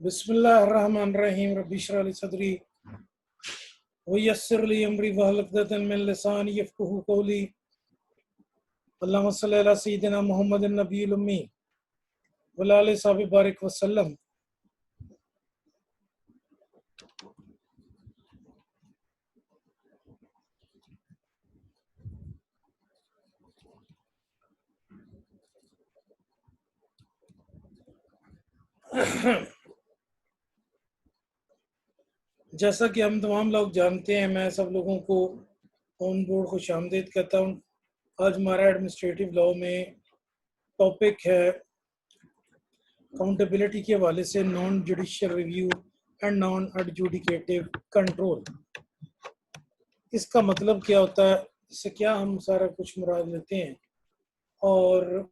बिस्मिल्लाहिर्रहमानिर्रहीम रब्बि इश्रह ली सदरी व यस्सिर ली अमरी वहल उक़दतन मिन लिसानी यफ़क़हू क़ौली। अल्लाहुम्मा सल्लि अला सय्यिदिना मुहम्मदिन नबिय्यिल उम्मी व अला आलिहि वसहबिहि बारिक वसल्लम। जैसा कि हम तमाम लोग जानते हैं, मैं सब लोगों को ऑन बोर्ड खुशामदीद कहता हूँ। आज हमारा एडमिनिस्ट्रेटिव लॉ में टॉपिक है अकाउंटेबिलिटी के हवाले से non judicial review and non adjudicative control. इसका मतलब क्या होता है, इससे क्या हम सारा कुछ मुराद लेते हैं और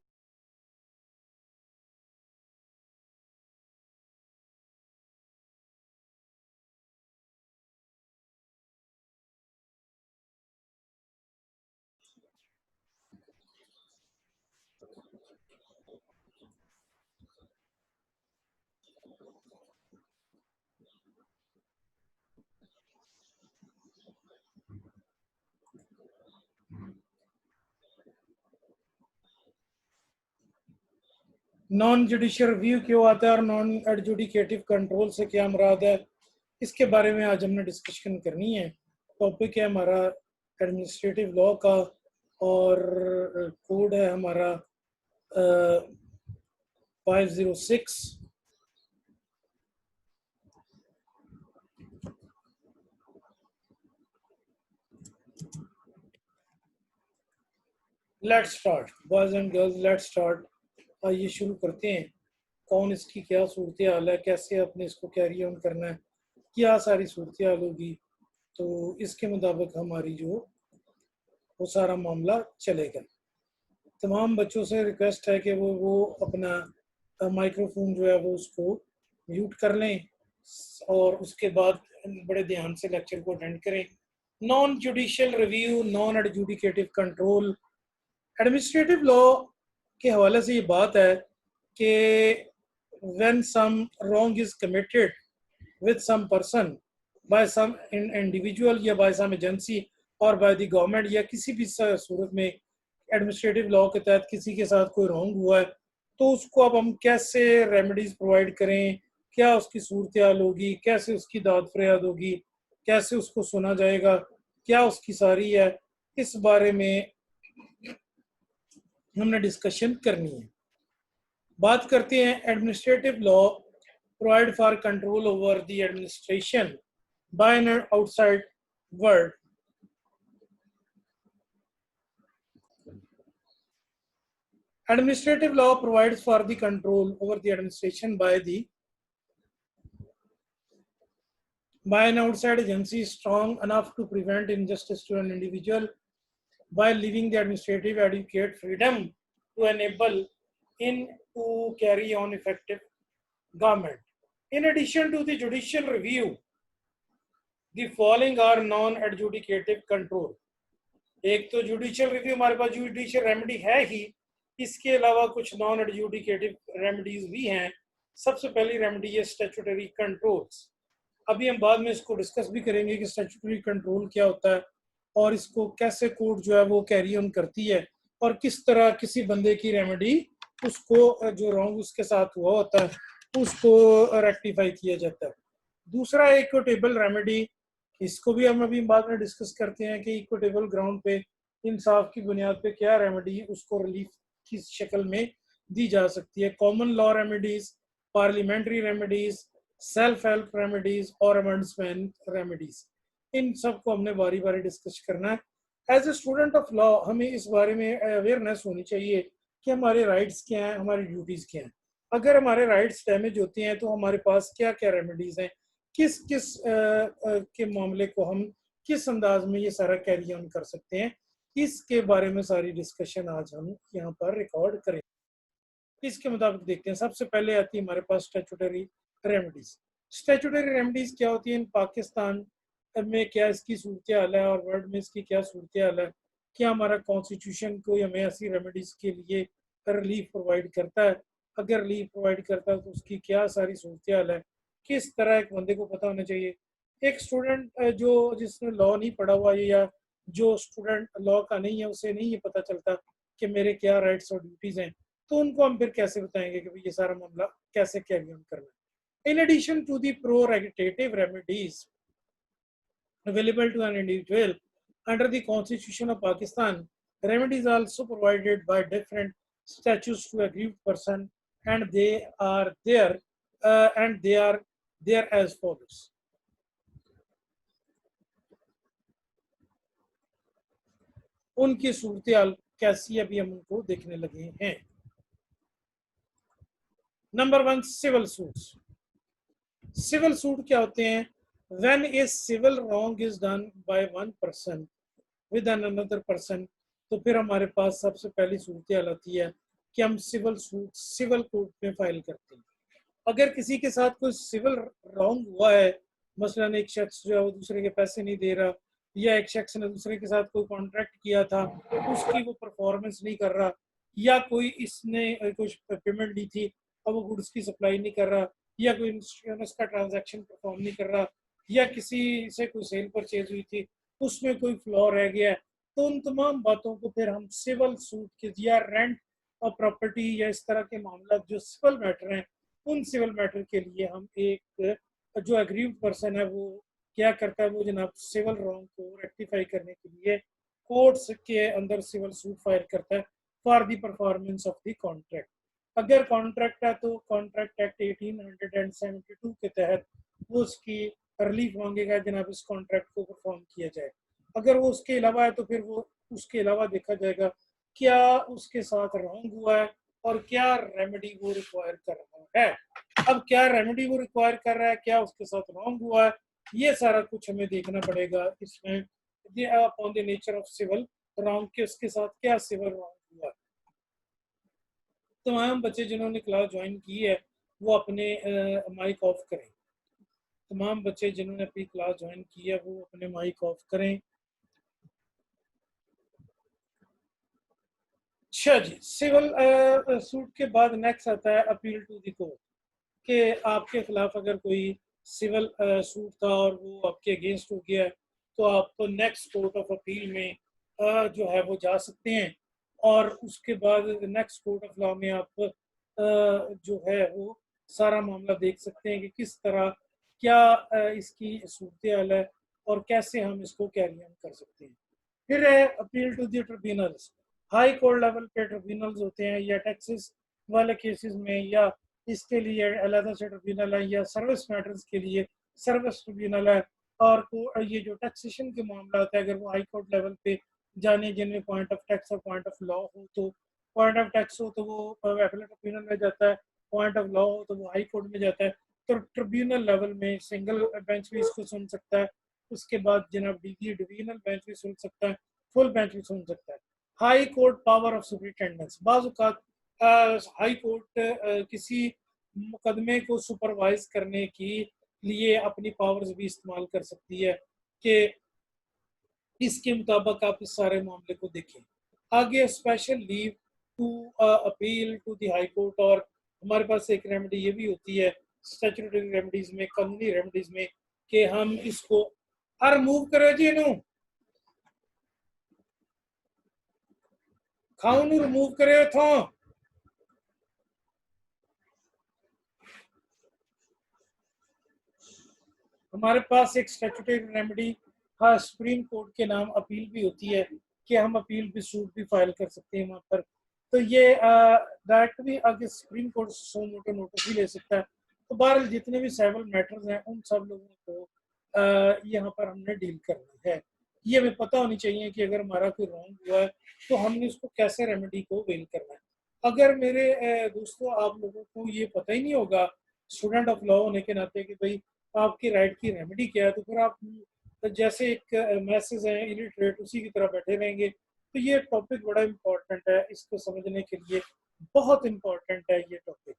नॉन जुडिशियल रिव्यू क्यों आता है और नॉन एडजुडिकेटिव कंट्रोल से क्या मुराद है, इसके बारे में आज हमने डिस्कशन करनी है। टॉपिक है हमारा एडमिनिस्ट्रेटिव लॉ का और कोड है हमारा 506। Let's start boys and girls, let's start. आइए शुरू करते हैं। कौन इसकी क्या सूरत हाल है, कैसे अपने इसको कैरी ऑन करना है, क्या सारी सूरत हाल होगी, तो इसके मुताबिक हमारी जो वो सारा मामला चलेगा। तमाम बच्चों से रिक्वेस्ट है कि वो अपना माइक्रोफोन जो है वो उसको म्यूट कर लें और उसके बाद बड़े ध्यान से लेक्चर को अटेंड करें। Non judicial review, non adjudicative control. Administrative law के हवाले से ये बात है कि when some wrong is committed with some person by some individual या बाय सम एजेंसी और बाय द गवर्नमेंट, या किसी भी सूरत में एडमिनिस्ट्रेटिव लॉ के तहत किसी के साथ कोई रॉन्ग हुआ है, तो उसको अब हम कैसे रेमेडीज प्रोवाइड करें, क्या उसकी सूरत हाल होगी, कैसे उसकी दाद फरियाद होगी, कैसे उसको सुना जाएगा, क्या उसकी सारी है, इस बारे में हमने डिस्कशन करनी है। बात करते हैं administrative law provide for control over the administration by an outside world. Administrative law provides for the control over the administration by an outside agency strong enough to prevent injustice to an individual by leaving the administrative adequate freedom to enable in to carry on effective government. In addition to the judicial review, the following are non-adjudicative control. एक तो judicial review, हमारे पास judicial remedy है ही, इसके अलावा कुछ non adjudicative remedies भी हैं। सबसे पहली रेमेडी है स्टैट्यूटरी कंट्रोल्स। अभी हम बाद में इसको डिस्कस भी करेंगे कि स्टैट्यूटरी कंट्रोल क्या होता है और इसको कैसे कोर्ट जो है वो कैरी ऑन करती है और किस तरह किसी बंदे की रेमेडी उसको जो रॉन्ग उसके साथ हुआ होता है उसको रेक्टिफाई किया जाता है। दूसरा इक्विटेबल रेमेडी, इसको भी हम अभी बाद में डिस्कस करते हैं कि इक्विटेबल ग्राउंड पे इंसाफ की बुनियाद पे क्या रेमेडी उसको रिलीफ की शक्ल में दी जा सकती है। Common law remedies, parliamentary remedies, self help remedies और अमेंडमेंट रेमेडीज, इन सबको हमने बारी बारी डिस्कस करना है। As a student of law हमें इस बारे में अवेयरनेस होनी चाहिए कि हमारे राइट्स क्या हैं, हमारी ड्यूटीज़ क्या हैं। अगर हमारे राइट्स डैमेज होते हैं तो हमारे पास क्या क्या रेमेडीज़ हैं, किस किस के मामले को हम किस अंदाज में ये सारा कैरी ऑन कर सकते हैं, इसके बारे में सारी डिस्कशन आज हम यहाँ पर रिकॉर्ड करें। इसके मुताबिक देखते हैं। सबसे पहले आती है हमारे पास स्टैट्यूटरी रेमेडीज। स्टैट्यूटरी रेमेडीज क्या होती है इन पाकिस्तान में, क्या इसकी सूरत हाल है और वर्ल्ड में इसकी क्या सूरत हाल है, क्या हमारा कॉन्स्टिट्यूशन कोई हमें ऐसी रेमेडीज के लिए रिलीफ प्रोवाइड करता है, अगर रिलीफ प्रोवाइड करता है तो उसकी क्या सारी सूरत हाल है, किस तरह एक बंदे को पता होना चाहिए। एक स्टूडेंट जो जिसने लॉ नहीं पढ़ा हुआ है या जो स्टूडेंट लॉ का नहीं है, उसे नहीं ये पता चलता कि मेरे क्या राइट्स और ड्यूटीज हैं, तो उनको हम फिर कैसे बताएंगे कि भाई ये सारा मामला कैसे कैरी ऑन करना है। In addition to the prerogative remedies available to an individual under the Constitution of Pakistan, remedies are also provided by different statutes to aggrieved person, and they are there as follows. उनकी सूरत कैसी अभी हम उनको देखने लगे हैं। Number 1, civil suits. Civil suit क्या होते हैं? When a civil wrong is done by one person with another person, तो फिर हमारे पास सबसे पहली सूरत आती है कि हम सिविल सूट सिविल कोर्ट में फाइल करते हैं। अगर किसी के साथ कोई सिविल रॉन्ग हुआ है, मसलन एक शख्स जो है वो दूसरे के पैसे नहीं दे रहा, या एक शख्स ने दूसरे के साथ कोई कॉन्ट्रैक्ट किया था, उसकी वो परफॉर्मेंस नहीं कर रहा, या कोई इसने कुछ पेमेंट दी थी अब वो गुड्स की सप्लाई नहीं कर रहा, या कोई इंश्योरेंस का ट्रांजैक्शन परफॉर्म नहीं कर रहा, या किसी से कोई सेल परचेज हुई थी उसमें कोई फ्लॉ रह गया है, तो उन तमाम बातों को फिर हम सिविल सूट के या रेंट और प्रॉपर्टी या इस तरह के मामला जो सिविल मैटर हैं, उन सिविल मैटर के लिए हम एक जो एग्रीव्ड पर्सन है वो क्या करता है, वो जनाब सिविल रॉन्ग को रेक्टिफाई करने के लिए कोर्ट्स के अंदर सिविल सूट फाइल करता है for the performance of the contract. अगर कॉन्ट्रैक्ट है तो कॉन्ट्रैक्ट एक्ट 1872 के तहत वो उसकी रिलीफ मांगेगा, जनाब इस कॉन्ट्रैक्ट को परफॉर्म किया जाए। अगर वो उसके अलावा है तो फिर वो उसके अलावा देखा जाएगा क्या उसके साथ रॉन्ग हुआ है और क्या रेमेडी वो रिक्वायर कर रहा है। अब क्या रेमेडी वो रिक्वायर कर रहा है, क्या उसके साथ रॉन्ग हुआ है, ये सारा कुछ हमें देखना पड़ेगा इसमें on the nature of civil wrong के उसके साथ क्या सिविल रॉन्ग हुआ। तमाम बच्चे जिन्होंने क्लास ज्वाइन की है वो अपने माइक ऑफ करें। तमाम बच्चे जिन्होंने अपनी क्लास ज्वाइन की है वो अपने माइक ऑफ करें। अच्छा जी, सिविल सूट के बाद नेक्स्ट आता है अपील टू द कोर्ट, कि आपके खिलाफ अगर कोई सिविल सूट था और वो आपके अगेंस्ट हो गया है तो आप तो नेक्स्ट कोर्ट ऑफ अपील में जो है वो जा सकते हैं, और उसके बाद नेक्स्ट कोर्ट ऑफ लॉ में आप जो है वो सारा मामला देख सकते हैं कि किस तरह क्या इसकी सूरत हाल है और कैसे हम इसको कैरी ऑन कर सकते हैं। फिर है appeal to the tribunals. High court level पे ट्रिब्यूनल्स होते हैं, या टैक्सेस वाले केसेस में, या इसके लिए अलग से ट्रिब्यूनल है, या सर्विस मैटर्स के लिए सर्विस ट्रिब्यूनल है। और ये जो टैक्सेशन के मामला होता है अगर वो हाई कोर्ट लेवल पे जाने जिनमें पॉइंट ऑफ टैक्स और पॉइंट ऑफ लॉ हो, तो पॉइंट ऑफ टैक्स हो तो वो एपेलेट ट्रिब्यूनल में जाता है, पॉइंट ऑफ लॉ हो तो वो हाई कोर्ट में जाता है। तो ट्रिब्यूनल लेवल में सिंगल बेंच भी इसको सुन सकता है, उसके बाद जनाब डिवीजनल बेंच भी सुन सकता है, फुल बेंच भी सुन सकता है। High court power of superintendence. बाज़ औक़ात हाई कोर्ट किसी मुकदमे को सुपरवाइज करने के लिए अपनी पावर्स भी इस्तेमाल कर सकती है कि इसके मुताबिक आप इस सारे मामले को देखें। आगे special leave to appeal to the high court, और हमारे पास एक रेमेडी ये भी होती है स्टैट्यूटरी रेमेडीज में, कानूनी रेमेडीज में, कि हम इसको रिमूव करो जी इनू खाऊ नू रिमूव करे थो। हमारे पास एक स्टैट्यूटरी रेमेडी हाँ सुप्रीम कोर्ट के नाम अपील भी होती है कि हम अपील भी सूट भी फाइल कर सकते हैं वहाँ पर। तो ये डायरेक्ट भी आगे सुप्रीम कोर्ट सो मोटो नोटिस भी ले सकता है। तो बहरहाल जितने भी सिविल मैटर्स हैं उन सब लोगों को यहाँ पर हमने डील करना है। ये हमें पता होनी चाहिए कि अगर हमारा कोई रॉन्ग हुआ है तो हमने उसको कैसे रेमेडी को वेल करना है। अगर मेरे दोस्तों आप लोगों को ये पता ही नहीं होगा स्टूडेंट ऑफ लॉ होने के नाते कि भाई आपकी राइट की रेमेडी क्या है, तो फिर आप जैसे एक मैसेज है इलिटरेट उसी की तरह बैठे रहेंगे। तो ये टॉपिक बड़ा इंपॉर्टेंट है, इसको समझने के लिए बहुत इंपॉर्टेंट है ये टॉपिक।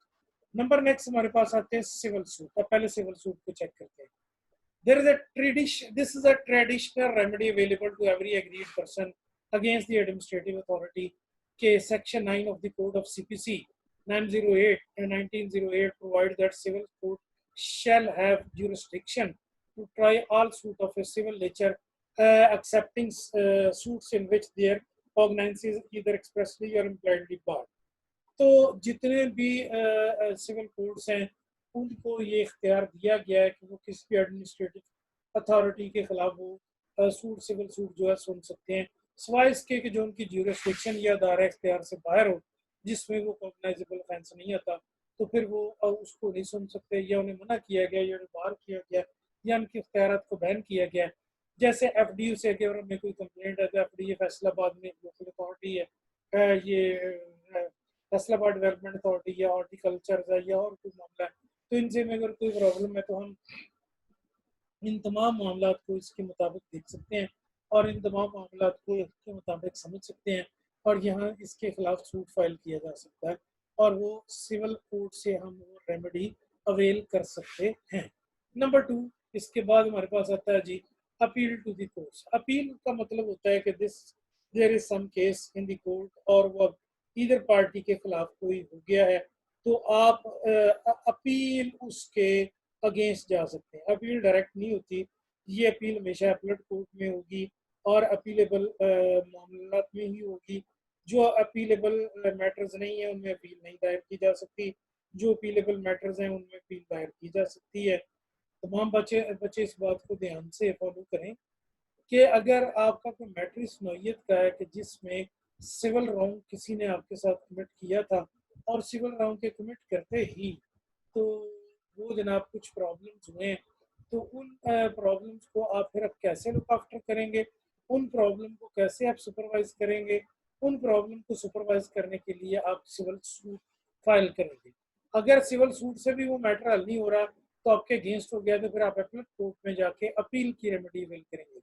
नंबर नेक्स्ट हमारे पास आते हैं सिविल सूट। अब पहले सिविल सूट को चेक करते हैं। There is a tradition. This is a traditional remedy available to every aggrieved person against the administrative authority. के Section 9 of the Code of CPC 908 and 1908 provides that civil court shall have jurisdiction to try all suit of a civil nature, accepting suits in which their cognizance is either expressly or impliedly barred. तो जितने भी civil courts हैं उनको ये इख्तियार दिया गया है कि वो किसी भी एडमिनिस्ट्रेटिव अथॉरिटी के खिलाफ वो सूट सिविल सूट जो है सुन सकते हैं, सिवाय इसके कि जो उनकी ज्यूरिसडिक्शन या दायरा इख्तियार से बाहर हो जिसमें वो कॉग्नाइजेबल ऑफेंस नहीं आता, तो फिर वो उसको नहीं सुन सकते या उन्हें मना किया गया या बाहर किया गया या उनके इख्तियार को बैन किया गया। जैसे FDU से अगर हमें कोई कंप्लेंट है तो FDU फैसलाबाद में लोकल अथॉरिटी है, ये फैसलाबाद डेवलपमेंट अथॉरिटी या हॉर्टिकल्चर है या और कोई मामला है, तो इनसे में अगर कोई प्रॉब्लम है तो हम इन तमाम मामला को इसके मुताबिक देख सकते हैं और इन तमाम मामला को इसके मुताबिक समझ सकते हैं और यहाँ इसके खिलाफ सूट फाइल किया जा सकता है और वो सिविल कोर्ट से हम वो रेमेडी अवेल कर सकते हैं। नंबर 2, इसके बाद हमारे पास आता है जी appeal to the courts. Appeal का मतलब होता है कि this there is some case in the court और वो इधर पार्टी के खिलाफ कोई हो गया है तो आप अपील उसके अगेंस्ट जा सकते हैं। अपील डायरेक्ट नहीं होती, ये अपील हमेशा अपीलेट कोर्ट में होगी और अपीलेबल मामला में ही होगी। जो अपीलेबल मैटर्स नहीं है उनमें अपील नहीं दायर की जा सकती, जो अपीलेबल मैटर्स हैं उनमें अपील दायर की जा सकती है। तमाम बच्चे बच्चे इस बात को ध्यान से फॉलो करें कि अगर आपका कोई मैटर इस नौयत का है कि जिसमें सिविल रॉन्ग किसी ने आपके साथ कमिट किया था और सिविल रॉन्ग के कमिट करते ही तो वो जनाब कुछ प्रॉब्लम्स हुए हैं, तो उन प्रॉब्लम्स को आप फिर अब कैसे लुक आफ्टर करेंगे, उन प्रॉब्लम को कैसे आप सुपरवाइज करेंगे, उन प्रॉब्लम को सुपरवाइज करने के लिए आप सिविल सूट फाइल करेंगे। अगर सिविल सूट से भी वो मैटर हल नहीं हो रहा तो आपके अगेंस्ट हो गया तो फिर आप अपील कोर्ट में जाके अपील की रेमेडी अवेल करेंगे।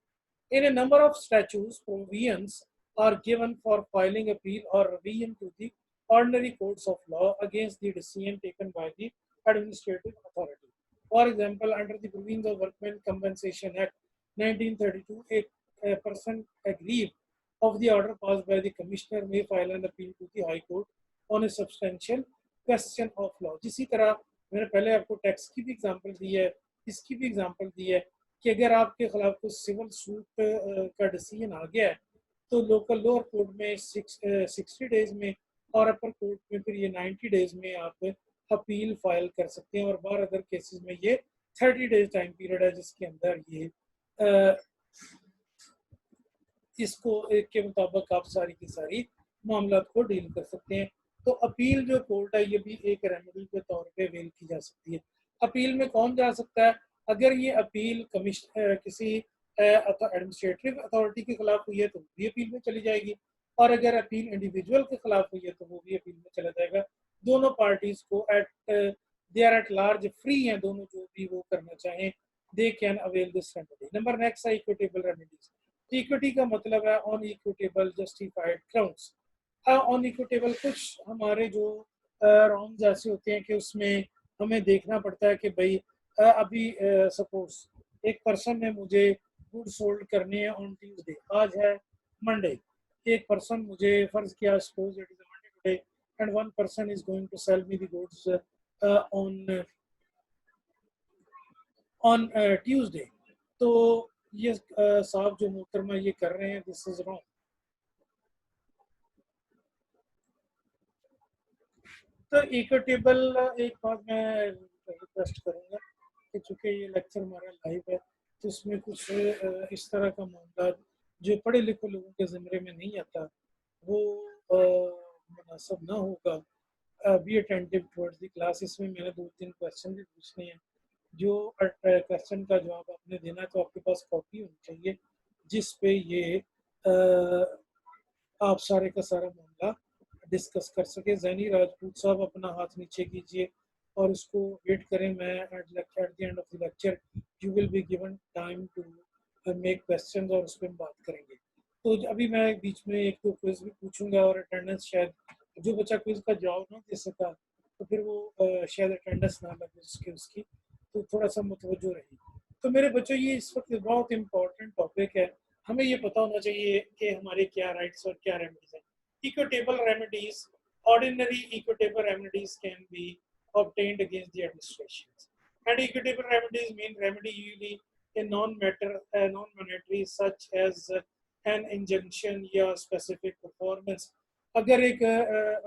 In a number of statutes, provisions are given for filing appeal or revision to the ordinary courts of law against the decision taken by the administrative authority. For example, under the provisions of Workmen Compensation Act 1932, a person aggrieved of the order passed by the commissioner may file an appeal to the High Court on a substantial question of law. जिसी तरह मैंने पहले आपको tax की भी example दी है, इसकी भी एग्जांपल दी है कि अगर आपके खिलाफ कोई सिविल सूट का डिसीजन आ गया है तो लोकल लोअर कोर्ट में 60 डेज में और अपर कोर्ट में फिर ये 90 डेज में आप अपील फाइल कर सकते हैं और बार अदर केसेस में ये 30 डेज टाइम पीरियड है जिसके अंदर ये इसको एक के मुताबिक आप सारी की सारी मामला को डील कर सकते हैं। तो अपील जो कोर्ट है ये भी एक रेमेडी के तौर पे अवेल की जा सकती है। अपील में कौन जा सकता है? अगर ये अपील किसी एडमिनिस्ट्रेटिव अथॉरिटी के खिलाफ हुई है तो भी अपील में चली जाएगी और अगर अपील इंडिविजुअल के खिलाफ हुई है तो वो भी अपील में चला जाएगा। दोनों पार्टीज को they are at large free हैं, दोनों जो भी वो करना चाहें they can avail this remedy. Number next है इक्विटेबल रेमेडीज। इक्विटी का मतलब है on equitable justified grounds. On equitable कुछ हमारे जो रॉन्ग्स ऐसे होते हैं कि उसमें हमें देखना पड़ता है कि भाई अभी सपोज एक पर्सन ने मुझे गुड सोल्ड करने हैं ऑन ट्यूसडे, आज है मंडे, एक पर्सन मुझे फर्ज किया suppose it is Monday today and one person is going to sell me the goods on on Tuesday, तो ये साहब जो मोहतरमा ये कर रहे हैं दिस इज रॉन्ग। तो इक्विटेबल एक बात मैं रिक्वेस्ट करूंगा कि चूंकि ये लेक्चर हमारा लाइव है तो इसमें कुछ इस तरह का मामला जो पढ़े लिखे लोगों के ज़िम्मे में नहीं आता वो मुनासिब ना होगा। Be attentive towards the class. इसमें मैंने 2-3 क्वेश्चन भी पूछने हैं, जो क्वेश्चन का जवाब आपने देना है तो आपके पास कॉपी होनी चाहिए जिस पे ये आप सारे का सारा मामला डिस्कस कर सके। जैनी राजपूत साहब अपना हाथ नीचे कीजिए और उसको वेट करें। मैं at the end of the lecture you will be given time to make question और उस पर हम बात करेंगे। तो अभी मैं बीच में 1-2 क्विज भी पूछूंगा और अटेंडेंस शायद जो बच्चा क्विज का जवाब ना दे सका तो फिर वो शायद अटेंडेंस ना लगे उसकी, तो थोड़ा सा मुतवज्जो रही। तो मेरे बच्चों ये इस वक्त बहुत इंपॉर्टेंट टॉपिक है, हमें ये पता होना चाहिए कि हमारे क्या राइट्स और क्या रेमेडीज हैं। Equitable remedies, ordinary equitable remedies can be obtained against the administration. And equitable remedies mean remedy usually a non-monetary such as an injunction या specific performance. अगर एक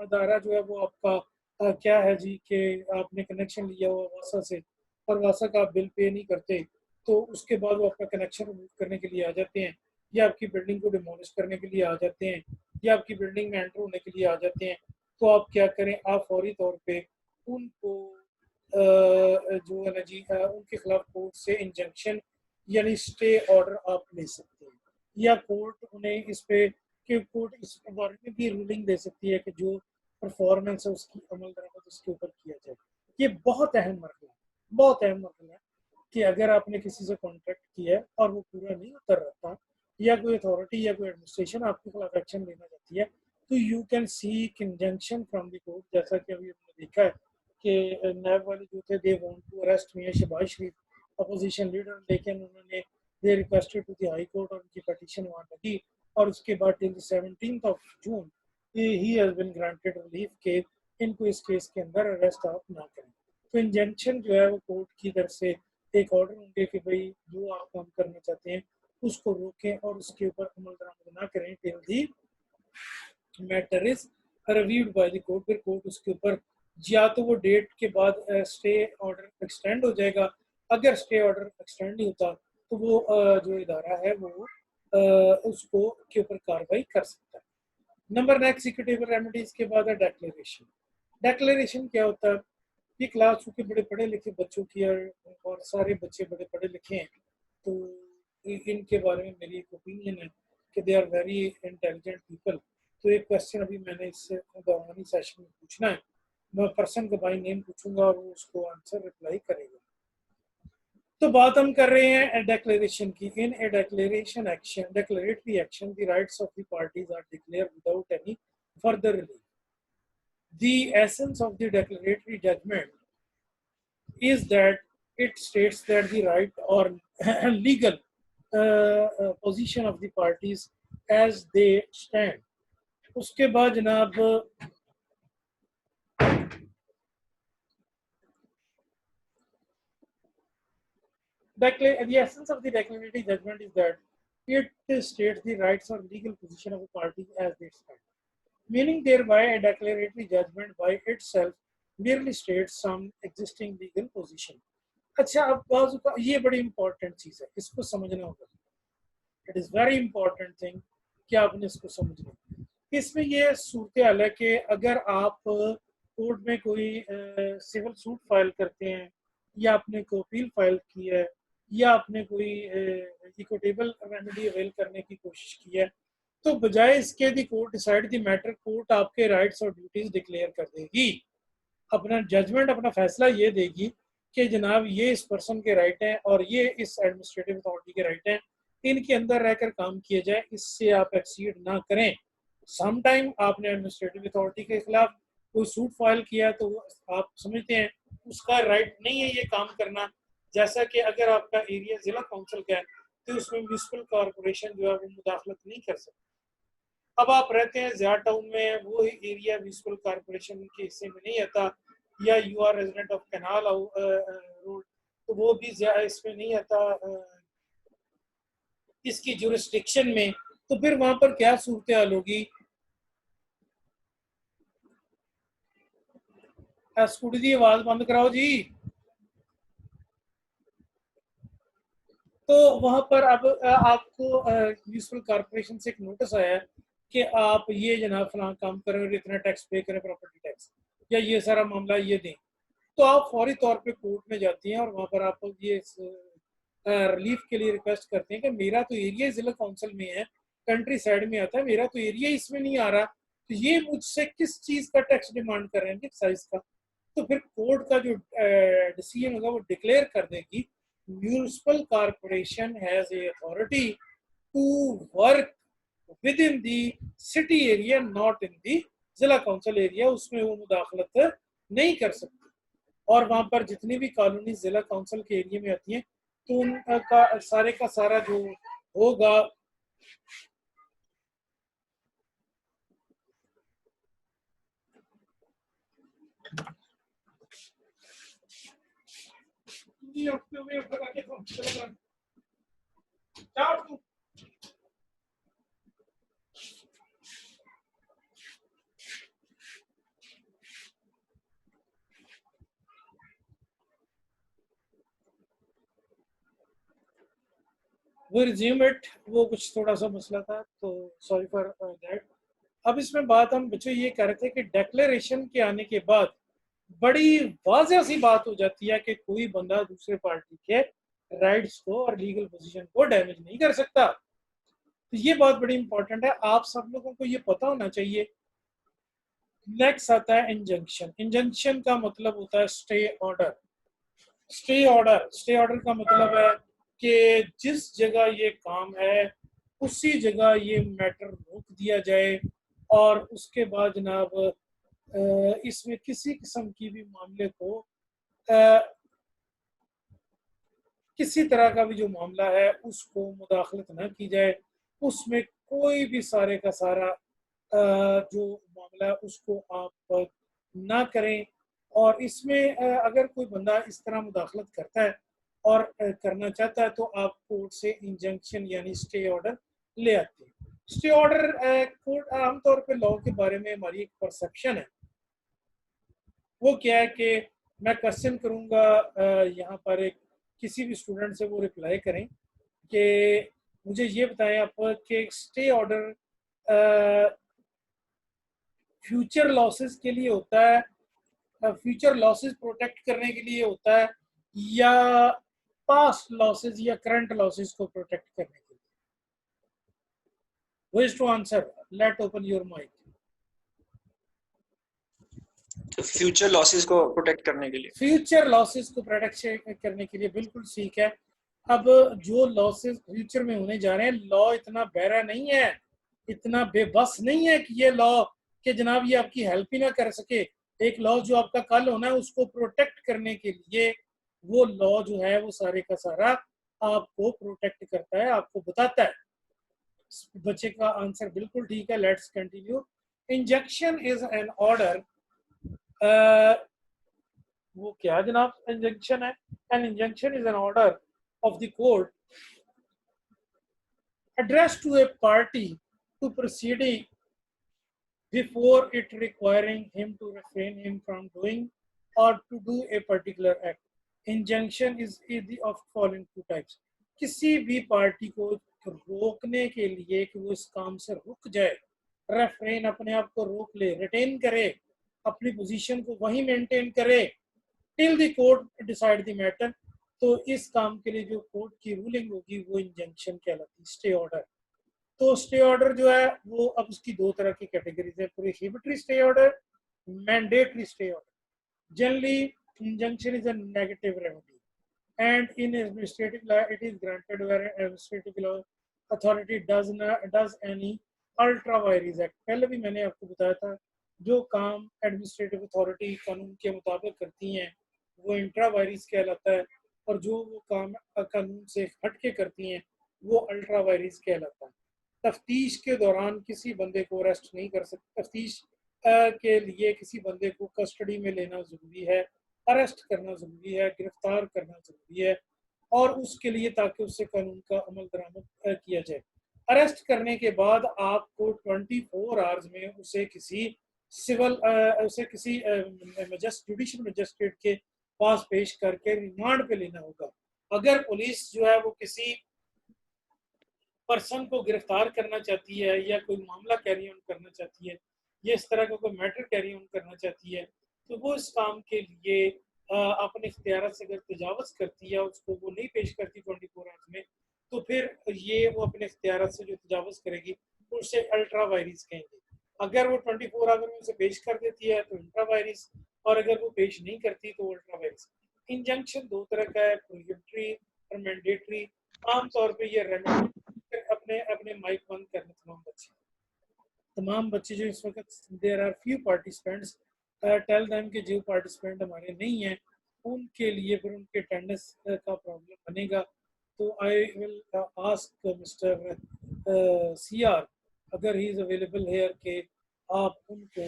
अदारा जो है वो आपका क्या है जी कि आपने कनेक्शन लिया हुआ वासा से और वासा का आप बिल पे नहीं करते, तो उसके बाद वो आपका कनेक्शन रिमूव करने के लिए आ जाते हैं, या आपकी बिल्डिंग को डिमोलिश करने के लिए आ जाते हैं, या आपकी बिल्डिंग में एंटर होने के लिए आ जाते हैं, तो आप क्या करें, आप फौरी तौर पे उनको जो है ना जी उनके खिलाफ कोर्ट से इंजंक्शन यानी स्टे ऑर्डर आप ले सकते हैं, या कोर्ट उन्हें इस पे कि कोर्ट इस बारे में भी रूलिंग दे सकती है कि जो परफॉर्मेंस है उसकी अमल दरामद उसके ऊपर किया जाए। ये बहुत अहम मरहला है, बहुत अहम मरहला है कि अगर आपने किसी से कॉन्ट्रैक्ट किया है और वो पूरा नहीं उतर रहा, या कोई अथॉरिटी या कोई एडमिनिस्ट्रेशन आपके खिलाफ एक्शन लेना चाहती है, तो you can seek injunction from the court. जैसा कि अभी हमने देखा है कि नैब वाले जो थे दे वांट टू अरेस्ट मियां शहबाज शरीफ अपोजिशन लीडर, लेकिन उन्होंने they requested to the high court और उनकी पटिशन वहाँ लगी, और उसके बाद till 17th of June he has been granted relief के इनको इस केस के अंदर अरेस्ट आप ना करें। तो इंजंक्शन जो है वो कोर्ट की तरफ से एक ऑर्डर होंगे कि भाई जो आप काम करना चाहते हैं उसको रोकें और उसके ऊपर अमल दरामद ना करें till the matter is reviewed by the court. फिर कोर्ट उसके ऊपर या तो वो डेट के बाद स्टे ऑर्डर एक्सटेंड हो जाएगा, अगर स्टे ऑर्डर एक्सटेंड नहीं होता तो वो जो इदारा है वो उसको के ऊपर कार्रवाई कर सकता है। नंबर नेक्स्ट इक्विटेबल रेमेडीज के बाद है डेक्लेरेशन। डेक्लेरेशन क्या होता है? ये क्लास चूंकि बड़े पढ़े लिखे बच्चों की है और सारे बच्चे बड़े पढ़े लिखे हैं, तो इनके बारे में मेरी एक ओपिनियन है कि they are very intelligent people. तो एक क्वेश्चन अभी मैंने इससे दौरानी सेशन में पूछना है, मैं पर्सन का बाई नेम पूछूंगा और वो उसको आंसर रिप्लाई करेगा। तो बात हम कर रहे हैं डेक्लेरेशन की। In a declaration action declaratory action the rights of the parties are declare without any further relief. The essence of the declaratory judgment is that it states that the right or legal position of the parties as they stand. उसके बाद जनाब the essence of the declaratory judgment is that it states the rights or legal position of the party as they stand, meaning thereby a declaratory judgment by itself merely states some existing legal position. अच्छा, अब बाजू का ये बड़ी important चीज है, इसको समझना होगा। It is very important thing कि आपने इसको समझना। इसमें ये सूरत हाल है कि अगर आप कोर्ट में कोई सिविल सूट फाइल करते हैं, या आपने कोई अपील फाइल की है, या आपने कोई इक्विटेबल रेमेडी अवेल करने की कोशिश की है, तो बजाय इसके दी court decide the matter, court आपके राइट्स और ड्यूटीज डिक्लेयर कर देगी। अपना जजमेंट, अपना फैसला ये देगी कि जनाब ये इस पर्सन के राइट हैं और ये इस एडमिनिस्ट्रेटिव अथॉरिटी के राइट हैं, इनके अंदर रहकर काम किया जाए, इससे आप एक्सीड ना करें। सम टाइम आपने एडमिनिस्ट्रेटिव अथॉरिटी के खिलाफ कोई सूट फाइल किया तो आप समझते हैं उसका राइट नहीं है ये काम करना। जैसा कि अगर आपका एरिया जिला काउंसिल का है तो उसमें म्यूनसिपल कॉरपोरेशन जो है वो मुदाखलत नहीं कर सकती। अब आप रहते हैं ज़िया टाउन में, वो एरिया म्यूनसिपल कॉरपोरेशन के हिस्से में नहीं आता, या you are resident of canal road तो वो भी इसमें नहीं आता इसकी जुरिस्डिक्शन में, तो फिर वहां पर क्या सूरत हाल होगी? स्कूटी की आवाज बंद कराओ जी। तो वहां पर अब आपको म्यूनसिपल कॉरपोरेशन से एक नोटिस आया है कि आप ये जनाब फलां काम करें और इतना टैक्स पे करें, प्रॉपर्टी टैक्स, या ये सारा मामला ये दें। तो आप फौरी तौर पे कोर्ट में जाती हैं और वहां पर आप ये रिलीफ के लिए रिक्वेस्ट करते हैं कि मेरा तो एरिया जिला काउंसिल में है, कंट्री साइड में आता है, मेरा तो एरिया इसमें नहीं आ रहा, तो ये मुझसे किस चीज का टैक्स डिमांड कर रहे हैं, किस साइज का। तो फिर कोर्ट का जो डिसीजन होगा वो डिक्लेयर कर देगी municipal corporation has a authority to work within the city area, not in the जिला काउंसिल एरिया, उसमें वो मुदाखलत नहीं कर सकती। और वहां पर जितनी भी कॉलोनी जिला काउंसिल के एरिया में आती हैं तो उनका सारे का सारा जो होगा ये उठते हुए उठ करके तुम चलो कर क्या उठ वो रिज्यूम इट, वो कुछ थोड़ा सा मसला था, तो सॉरी फॉर दैट। अब इसमें बात हम बच्चों ये कह रहे थे कि डिक्लेरेशन के आने के बाद बड़ी वाज़ह सी बात हो जाती है कि कोई बंदा दूसरे पार्टी के राइट्स को और लीगल पोजीशन को डैमेज नहीं कर सकता। तो ये बात बड़ी इंपॉर्टेंट है, आप सब लोगों को ये पता होना चाहिए। नेक्स्ट आता है इंजंक्शन। इंजंक्शन का मतलब होता है स्टे ऑर्डर। स्टे ऑर्डर का मतलब है कि जिस जगह ये काम है उसी जगह ये मैटर रोक दिया जाए, और उसके बाद जनाब इसमें किसी किस्म की भी मामले को किसी तरह का भी जो मामला है उसको मुदाखलत न की जाए, उसमें कोई भी सारे का सारा जो मामला है उसको आप ना करें। और इसमें अगर कोई बंदा इस तरह मुदाखलत करता है और करना चाहता है तो आप कोर्ट से इंजंक्शन यानी स्टे ऑर्डर ले आते हैं। स्टे ऑर्डर कोर्ट आमतौर पे लॉ के बारे में हमारी एक परसेप्शन है, वो क्या है कि मैं क्वेश्चन करूंगा यहाँ पर एक किसी भी स्टूडेंट से, वो रिप्लाई करें कि मुझे ये बताएं आप कि स्टे ऑर्डर फ्यूचर लॉसेस के लिए होता है, फ्यूचर लॉसेस प्रोटेक्ट करने के लिए होता है, या पास्ट लॉसेस या करंट लॉसेस को प्रोटेक्ट करने के लिए? Who is to answer? Let open your mic. Future losses को प्रोटेक्ट करने के लिए। फ्यूचर लॉसेस को प्रोटेक्ट करने के लिए, बिल्कुल ठीक है। अब जो लॉसेस फ्यूचर में होने जा रहे हैं, लॉ इतना बहरा नहीं है, इतना बेबस नहीं है कि ये लॉ के जनाब ये आपकी हेल्प ही ना कर सके। एक लॉ जो आपका कल होना है उसको प्रोटेक्ट करने के लिए, वो लॉ जो है वो सारे का सारा आपको प्रोटेक्ट करता है, आपको बताता है। बच्चे का आंसर बिल्कुल ठीक है। Let's continue. Injection is an order, वो क्या जनाब इंजंक्शन है? An injunction is an order of the court addressed to a party to proceeding before it requiring him to refrain him from doing or to do a particular act. Injunction is the of following two types. किसी भी party को रोकने के लिए कि वो इस काम से रुक जाए, रेफ्रेन अपने आप को रोक ले, रिटेन करे, अपनी पोजीशन को वही मेंटेन करे till the court decide the matter, तो इस काम के लिए जो कोर्ट की रूलिंग होगी वो इंजंक्शन कहलाती है, स्टे ऑर्डर। तो स्टे ऑर्डर जो है वो अब उसकी दो तरह की कैटेगरीज है, prohibitory stay order, mandatory stay order. Generally injunction is a negative remedy and in administrative law it is granted where administrative law authority does any ultra vires. पहले भी मैंने आपको बताया था, जो काम एडमिनिस्ट्रेटिव अथॉरिटी कानून के मुताबिक करती हैं वो इंट्रा वायरीज कहलाता है, और जो वो काम कानून से हटके करती हैं वो अल्ट्रा वायरीज कहलाता है। तफ्तीश के दौरान किसी बंदे को अरेस्ट नहीं कर सकते, तफ्तीश के लिए किसी बंदे को कस्टडी में लेना ज़रूरी है, अरेस्ट करना ज़रूरी है, गिरफ्तार करना ज़रूरी है, और उसके लिए ताकि उससे कानून का अमल दरामद किया जाए। अरेस्ट करने के बाद आपको 24 आवर्स में उसे किसी सिविल उसे किसी जुडिशल मजिस्ट्रेट के पास पेश करके रिमांड पे लेना होगा। अगर पुलिस जो है वो किसी पर्सन को गिरफ्तार करना चाहती है या कोई मामला कैरी ऑन करना चाहती है या इस तरह का कोई मैटर कैरी ऑन करना चाहती है, तो वो इस काम के लिए अपने इख्तियार से अगर तजावज़ करती है, उसको वो नहीं पेश करती 24 आवर्स में, तो फिर ये वो अपने इख्तियार से जो तजावज़ करेगी उसे अल्ट्रा वायरीज कहेंगे। अगर वो 24 आवर में उसे पेश कर देती है तो इंट्रा वायरीज, और अगर वो पेश नहीं करती तो अल्ट्रा वायरीज। इंजंक्शन दो तरह का है, प्रोहिबिटरी और मैंडेटरी। आमतौर पे ये रेमेडी, अपने अपने माइक बंद करने तमाम बच्चे जो इस वक्त, there are few participants, tell them कि जो पार्टिसिपेंट हमारे नहीं हैं उनके लिए फिर उनके अटेंडेंस का प्रॉब्लम बनेगा। तो I will ask mister CR अगर ही इज अवेलेबल हेयर के आप उनको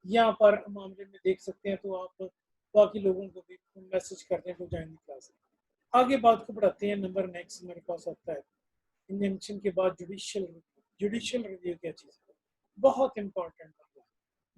यहाँ पर मामले में देख सकते हैं, तो आप बाकी लोगों को भी मैसेज कर दें टू जॉइन द क्लास। आगे बात को बढ़ाते हैं। नंबर नेक्स्ट मेरे पास आता है इंजंक्शन के बाद जुडिशियल रिव्यू। जुडिशियल रिव्यू क्या चीज़ है? बहुत इंपॉर्टेंट है।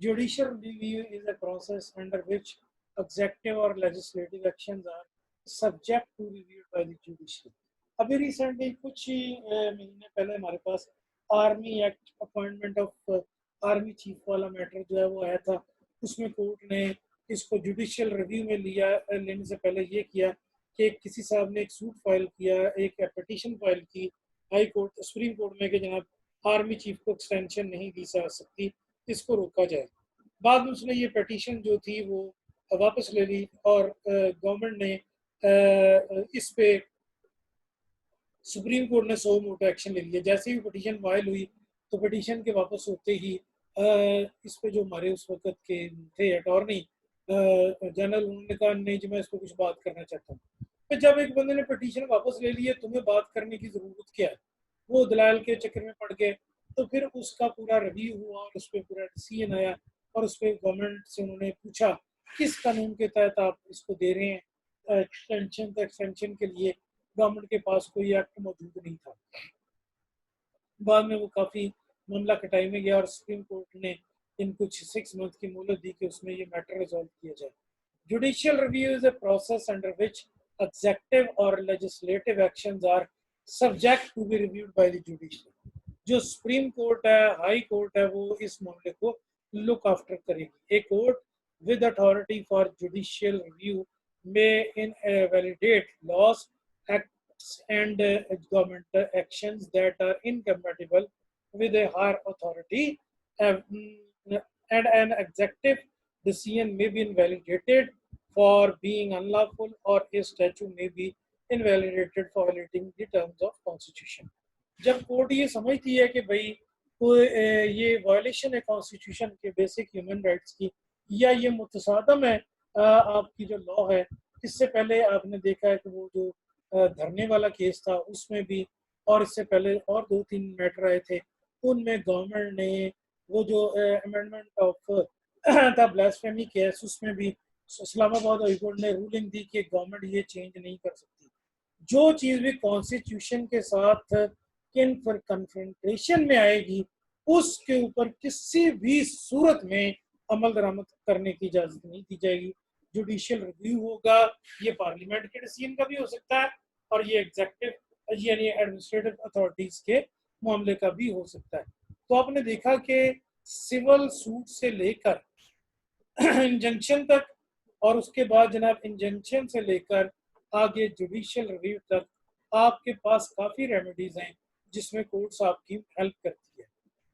Judicial review is a process under which executive और legislative actions are subject to review by the judicial. अभी रिसेंटली कुछ ही महीने पहले हमारे पास army act appointment of army chief वाला मैटर जो है वो आया था। उसमें कोर्ट ने इसको जुडिशियल रिव्यू में लिया, लेने से पहले ये किया कि किसी साहब ने एक सूट फाइल किया, एक पिटीशन फाइल की हाई कोर्ट सुप्रीम कोर्ट में कि जनाब आर्मी चीफ को एक्सटेंशन नहीं दी जा सकती, इसको रोका जाए। बाद में उसने ये पिटीशन जो थी वो वापस ले ली और गवर्नमेंट ने इस पे सुप्रीम कोर्ट ने 100 मोटो एक्शन ले लिया। जैसे ही पिटीशन फाइल हुई तो पिटीशन के वापस होते ही इस पे जो हमारे उस वक्त के थे अटॉर्नी जनरल, उन्होंने कहा नहीं जी मैं इस पर कुछ बात करना चाहता हूँ। तो जब एक बंदे ने पिटीशन वापस ले ली है, तुम्हें बात करने की ज़रूरत क्या है? वो दलाल के चक्कर में पड़ गए। तो फिर उसका पूरा रिव्यू हुआ और उस पर पूरा डिसीजन आया और उस पर गवर्नमेंट से उन्होंने पूछा किस कानून के तहत आप इसको दे रहे हैं एक्सटेंशन। तो एक्सटेंशन के लिए गवर्नमेंट के पास कोई एक्ट मौजूद नहीं था। बाद में वो काफ़ी मामला कटाई में गया और सुप्रीम कोर्ट ने इन कुछ 6 मंथ की मोहलत दी कि उसमें ये मैटर रिजॉल्व किया जाए। Judicial review is a process under which executive और legislative actions are subject to be reviewed by the judicial. जो सुप्रीम कोर्ट है, हाई कोर्ट है, वो इस मामले को लुक आफ्टर करेगी। A court with authority for judicial review में invalidate laws, and government actions that are incompatible with a higher authority, and an executive decision may be invalidated for being unlawful, or a statute may be invalidated for violating the terms of constitution. जब court ये समझती है कि भाई कोई ये violation है constitution के बेसिक ह्यूमन राइट्स की, या ये मुतसादम है आपकी जो लॉ है। इससे पहले आपने देखा है कि वो जो धरने वाला केस था उसमें भी, और इससे पहले और 2-3 मैटर आए थे, उनमें गवर्नमेंट ने वो जो amendment of the blasphemy case, उसमें भी इस्लामाबाद हाई कोर्ट ने रूलिंग दी कि गवर्नमेंट ये चेंज नहीं कर सकती। जो चीज़ भी कॉन्स्टिट्यूशन के साथ कन्फ्रंटेशन में आएगी उसके ऊपर किसी भी सूरत में अमल दरामद करने की इजाज़त नहीं दी जाएगी। जुडिशियल रिव्यू होगा, ये पार्लियामेंट के डिसीजन का भी हो सकता है और ये एग्जेक्टिव यानी एडमिनिस्ट्रेटिव अथॉरिटीज के मामले का भी हो सकता है। तो आपने देखा कि सिविल सूट से लेकर इंजंक्शन तक, और उसके बाद जनाब इंजंक्शन से लेकर आगे जुडिशियल रिव्यू तक आपके पास काफ़ी रेमेडीज हैं जिसमें कोर्ट्स आपकी हेल्प करती है।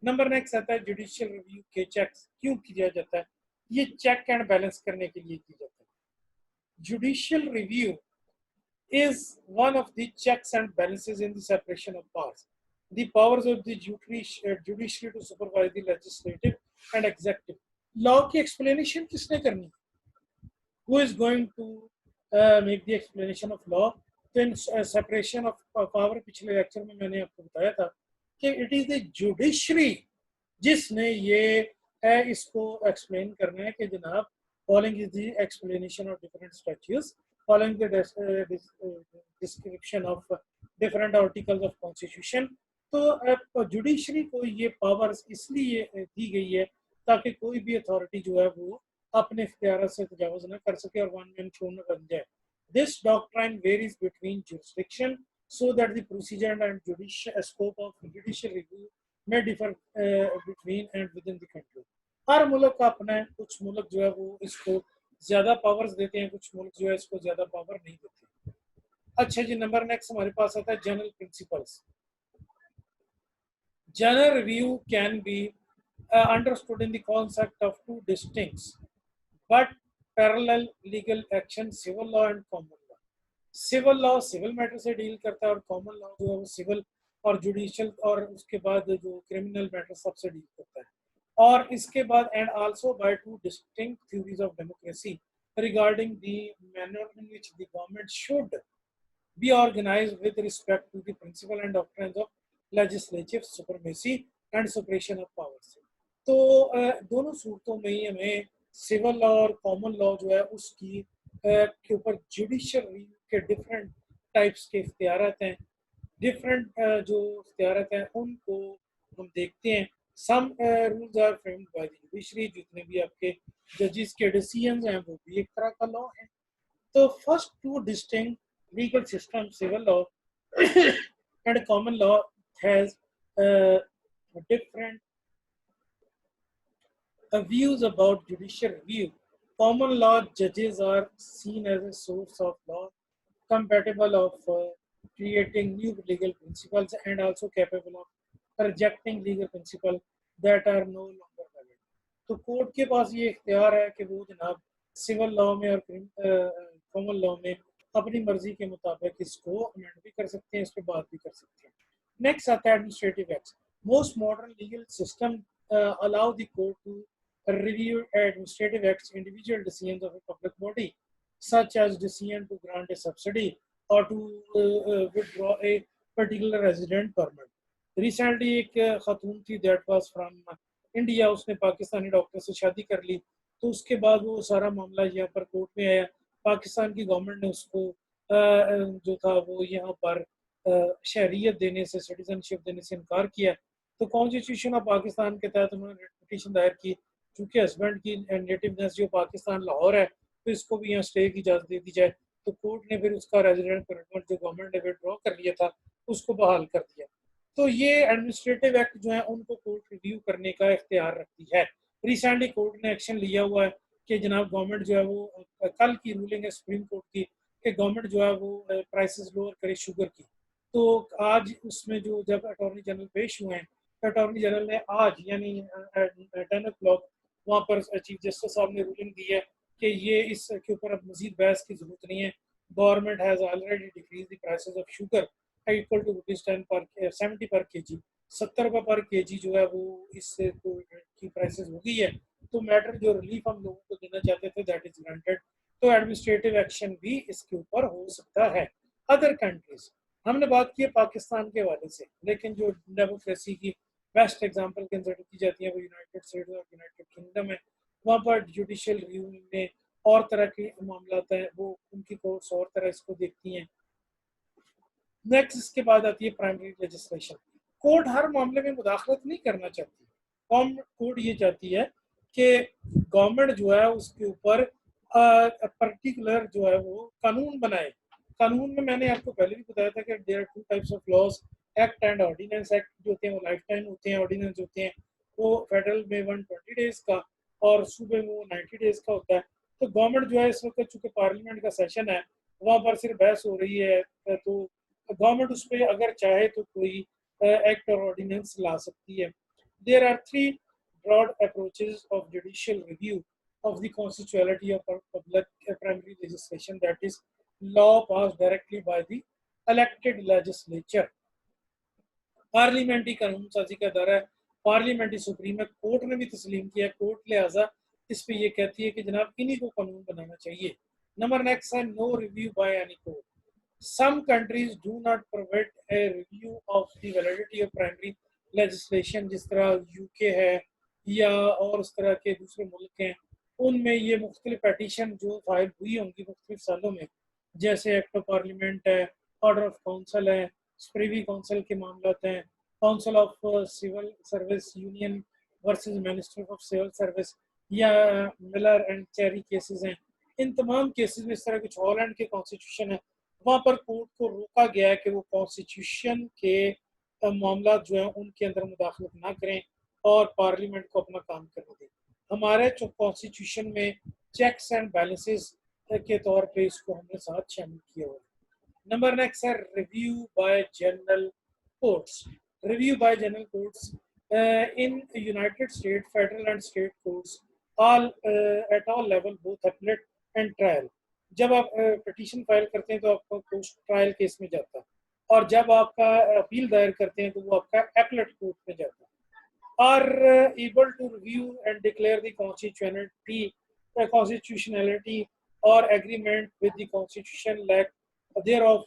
नंबर नेक्स्ट आता है जुडिशियल रिव्यू के चेक्स क्यों किया जाता है? ये चेक एंड बैलेंस करने के लिए किया जाता है। Judicial review is one of the checks and balances in the separation of powers. The powers of the judiciary to supervise the legislative and executive. Law की explanation किसने करनी? Who is going to make the explanation of law? तो इन separation of power पिछले lecture में मैंने आपको बताया था कि it is the judiciary जिसने ये इसको एक्सप्लेन करना है कि जनाब following is the explanation of different statutes, following the description of different articles of constitution। तो जुडिशरी को ये पावर्स इसलिए दी गई है ताकि कोई भी अथॉरिटी जो है वो अपने इख्तियार से तजावुज़ न कर सके और वन मैन शो न बन जाए। This doctrine varies between jurisdiction so that the procedure and judicial scope of judicial review may differ between and within the country। हर मुल्क का अपना है, कुछ मुल्क जो है वो इसको ज़्यादा पावर्स देते हैं, कुछ मुल्क जो है इसको ज़्यादा पावर नहीं देते। अच्छा जी, नंबर नेक्स्ट हमारे पास आता है general principles. General review can be understood in the concept of two distinct but parallel legal action, civil law and common law। Civil law civil matter से डील करता है और कॉमन लॉ जो है वो सिविल और जुडिशियल और उसके बाद जो क्रिमिनल मैटर सबसे डील करता है। और इसके बाद and also by two distinct theories of democracy regarding the manner in which the government should be organised with respect to the principle and doctrines of legislative supremacy and separation of powers. तो दोनों सूरतों में ही हमें civil law और common law जो है उसकी के ऊपर जुडिशियल रिव्यू के डिफरेंट टाइप्स के इख्तियारात हैं, डिफरेंट जो इख्तियारात हैं उनको हम देखते हैं। Some rules are framed by the judiciary, जितने भी आपके जजेस के डिसीजंस हैं वो भी एक तरह का लॉ है। तो first two distinct legal system, civil law and common law has different views about judicial review. Common law judges are seen as a source of law compatible of creating new legal principles and also capable of rejecting legal principles that are no longer valid. तो court के पास ये इख्तियार है कि वो जनाब civil law में और कॉमन लॉ में अपनी मर्जी के मुताबिक इसको अमेंड भी कर सकते हैं, इसके बाद भी कर सकते हैं। नेक्स्ट आता है administrative acts. Most modern legal system allow the court to review administrative acts, individual decisions of a public body, such as decision to grant a subsidy or to withdraw a particular resident permit. Recently, एक खातून थी that was from India, उसने Pakistani doctor से शादी कर ली, तो उसके बाद वो सारा मामला यहाँ पर कोर्ट में आया। पाकिस्तान की गवर्नमेंट ने उसको जो था वो यहाँ पर शहरियत देने से, सिटीजनशिप देने से इनकार किया। तो कॉन्स्टिट्यूशन ऑफ पाकिस्तान के तहत उन्होंने पिटीशन दायर की, चूंकि हस्बैंड की नेटिवनेस जो पाकिस्तान लाहौर है तो इसको भी यहाँ स्टे की इजाज़त दे दी जाए। तो कोर्ट ने फिर उसका रेजिडेंट परमिट जो गवर्नमेंट ने विड्रॉ कर लिया था उसको बहाल कर दिया। तो ये एडमिनिस्ट्रेटिव एक्ट जो है उनको कोर्ट रिव्यू करने का इख्तियार रखती है। रिसेंटली कोर्ट ने एक्शन लिया हुआ है कि जनाब गवर्नमेंट जो है वो कल की रूलिंग है सुप्रीम कोर्ट की कि गवर्नमेंट जो है वो प्राइसेस लोअर करे शुगर की। तो आज उसमें जो जब अटॉर्नी जनरल पेश हुए हैं, अटॉर्नी जनरल ने आज यानी 10 o'clock वहाँ पर चीफ जस्टिस साहब ने रूलिंग दी है कि ये इसके ऊपर अब मजीद बहस की जरूरत नहीं है। Government has already decrees the prices of sugar equal to ₹10 पर 70 पर केजी, 70 रुपये पर केजी जो है वो इससे की प्राइसेस हो गई है। तो मैटर जो रिलीफ हम लोगों को देना चाहते थे दैट इज ग्रांटेड। तो एडमिनिस्ट्रेटिव एक्शन भी इसके ऊपर हो सकता है। अदर कंट्रीज, हमने बात की है पाकिस्तान के हवाले से, लेकिन जो डेमोक्रेसी की बेस्ट एग्जांपल कंसिडर की जाती है वो यूनाइटेड स्टेट्स और यूनाइटेड किंगडम है। वहाँ पर जुडिशियल रिव्यू में और तरह के मामला हैं, वो उनकी कोर्ट्स और तरह इसको देखती हैं। नेक्स्ट इसके बाद आती है प्राइमरी लेजिस्लेशन। कोर्ट हर मामले में मुदाखलत नहीं करना चाहती। कोर्ट ये चाहती है कि गवर्नमेंट जो है उसके ऊपर पर्टिकुलर जो है वो कानून बनाए। कानून में मैंने आपको पहले भी बताया था कि there are two types of laws, act and ordinance. Act जो होते हैं वो लाइफ टाइम होते हैं, ऑर्डिनेंस होते हैं वो फेडरल में 120 डेज का और सूबे में वो 90 डेज का होता है। तो गवर्नमेंट जो है इस वक्त चूंकि पार्लियामेंट का सेशन है वहाँ पर सिर्फ बहस हो रही है, तो गवर्नमेंट उस पर अगर चाहे तो कोई एक्ट और ऑर्डिनेंस ला सकती है। There are 3 broad approaches of judicial review of the constitutionality of public primary legislation, that is law passed directly by the elected legislature। Parliamentary कानून साजी का दायरा है, पार्लियामेंट्री सुप्रीम है, कोर्ट ने भी तस्लीम किया। कोर्ट लिहाजा इस पे ये कहती है कि जनाब इन्हीं को कानून बनाना चाहिए। नंबर नेक्स्ट है no review by any court. Some countries do not provide a review of the validity of primary legislation, जिस तरह यूके है या और उस तरह के दूसरे मुल्क हैं, उनमें ये मुख्तलिफ पेटिशन जो फाइल हुई होंगी मुख्तलिफ सालों में, जैसे एक्ट ऑफ पार्लियामेंट है, ऑर्डर ऑफ काउंसिल है, प्रीवी काउंसिल के मामला हैं, council of civil service union versus ministry of civil service या मिलर एंड चेरी केसेस हैं। इन तमाम केसेस में इस तरह कुछ हॉलैंड के कॉन्स्टिट्यूशन है, वहाँ पर कोर्ट को रोका गया है कि वो कॉन्स्टिट्यूशन के मामला जो है उनके अंदर मुदाखलत ना करें और पार्लियामेंट को अपना काम करने दें। हमारे जो कॉन्स्टिट्यूशन में चेक्स एंड बैलेंसेस के तौर पे इसको हमने साथ शामिल किया हुआ है। नंबर नेक्स्ट है review by general courts. Review by general courts in United State federal and state courts all at all level both appellate and trial. जब आप पिटीशन फाइल करते हैं तो आपका पोस्ट ट्रायल केस में जाता है, और जब आपका अपील दायर करते हैं तो वो आपका एपलेट कोर्ट में जाता है। Are able to review and declare the constitutionality or agreement with the constitution like thereof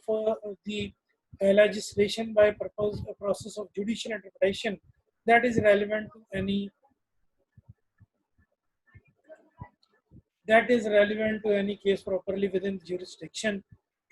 the legislation by process of judicial interpretation that is relevant to any that is relevant to any case properly within the jurisdiction.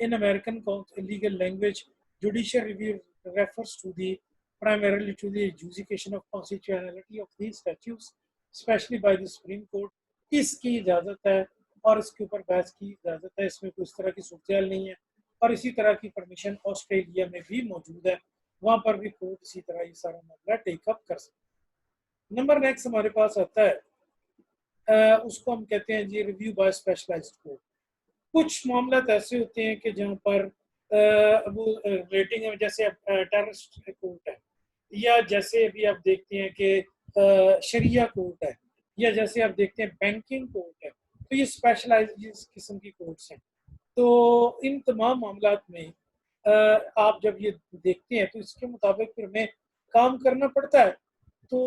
In American legal language, judicial review refers to the primarily to the adjudication of constitutionality of these statutes, especially by the Supreme Court. इसकी इजाज़त है और इसके ऊपर बहस की इजाज़त है, इसमें कोई इस तरह की सूरत नहीं है। और इसी तरह की परमिशन ऑस्ट्रेलिया में भी मौजूद है, वहाँ पर भी कोर्ट इसी तरह ये सारा मामला टेकअप कर सकते हैं। नंबर नेक्स्ट हमारे पास आता है, उसको हम कहते हैं जी रिव्यू बाय स्पेशलाइज्ड कोर्ट। कुछ मामला ऐसे होते हैं कि जहाँ पर वो रेटिंग है, जैसे टेररिस्ट कोर्ट है, या जैसे अभी आप देखते हैं कि शरिया कोर्ट है, या जैसे आप देखते हैं बैंकिंग कोर्ट है, तो ये स्पेशलाइज्ड इस किस्म की कोर्ट्स हैं। तो इन तमाम मामलात में आप जब ये देखते हैं तो इसके मुताबिक फिर हमें काम करना पड़ता है। तो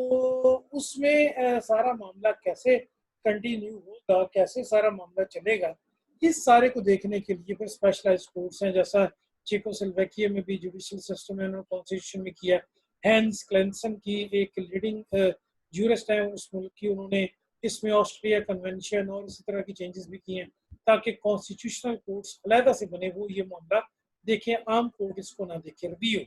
उसमें सारा मामला कैसे कंटिन्यू होगा, कैसे सारा मामला चलेगा, इस सारे को देखने के लिए फिर स्पेशलाइज्ड कोर्ट्स हैं, जैसा चेकोस्लोवाकिया में भी जुडिशियल सिस्टम है, कॉन्स्टिट्यूशन में किया। हैंस क्लेंसन की एक लीडिंग जूरिस्ट है उस मुल्क की, उन्होंने इसमें ऑस्ट्रिया कन्वेंशन और इसी तरह की चेंजेस भी किए हैं ताकि कॉन्स्टिट्यूशनल कोर्ट्स अलहदा से बने, वो ये मामला देखें, आम कोर्ट इसको ना देखे। Review,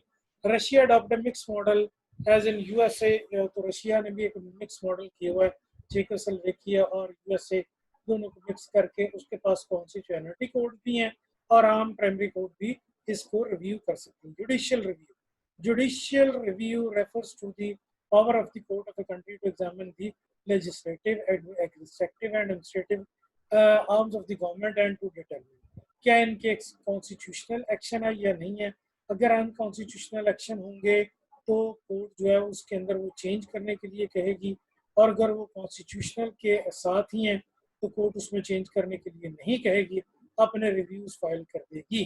Russia adopt mix model as in USA, तो रशिया ने भी एक मिक्स मॉडल किया हुआ है, चेकोस्लोवाकिया और यूएसए दोनों को मिक्स करके उसके पास कॉन्स्टिट्यूशनलिटी कोर्ट भी हैं और आम प्राइमरी कोर्ट भी इसको रिव्यू कर सकते हैं। Judicial review refers to the power of the court of a country to examine the legislative, executive and administrative arms of the government and to determine क्या इनके कॉन्स्टिट्यूशनल एक्शन है या नहीं है। अगर अनकॉन्स्टिट्यूशनल एक्शन होंगे तो कोर्ट जो है उसके अंदर वो चेंज करने के लिए कहेगी, और अगर वो कॉन्स्टिट्यूशनल के साथ ही हैं तो कोर्ट उसमें चेंज करने के लिए नहीं कहेगी, अपने रिव्यूज फाइल कर देगी।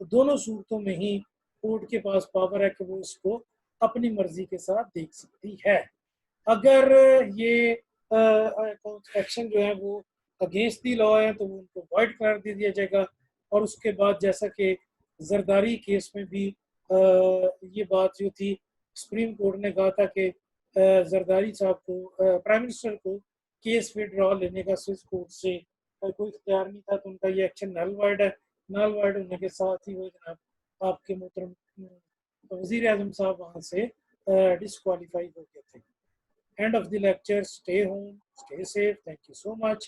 तो दोनों सूरतों में ही कोर्ट के पास पावर है कि वो इसको अपनी मर्जी के साथ देख सकती है। अगर ये एक्शन जो है वो अगेंस्ट दी लॉ है तो उनको वॉइड करार दे दिया जाएगा। और उसके बाद जैसा कि जरदारी केस में भी ये बात जो थी, सुप्रीम कोर्ट ने कहा था कि जरदारी साहब को, प्राइम मिनिस्टर को केस विड्रॉ लेने का स्विस कोर्ट से कोई इख्तियार नहीं था, तो उनका ये एक्शन नल वाइड है। नल वाइड होने के साथ ही वो जनाब आपके मोहतरम वज़ीर आज़म साहब वहाँ से डिस्क्वालीफाई हो गए थे। End of the lecture. Stay home, stay safe. Thank you so much.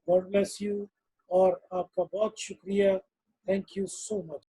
God bless you. और आपका बहुत शुक्रिया. Thank you so much.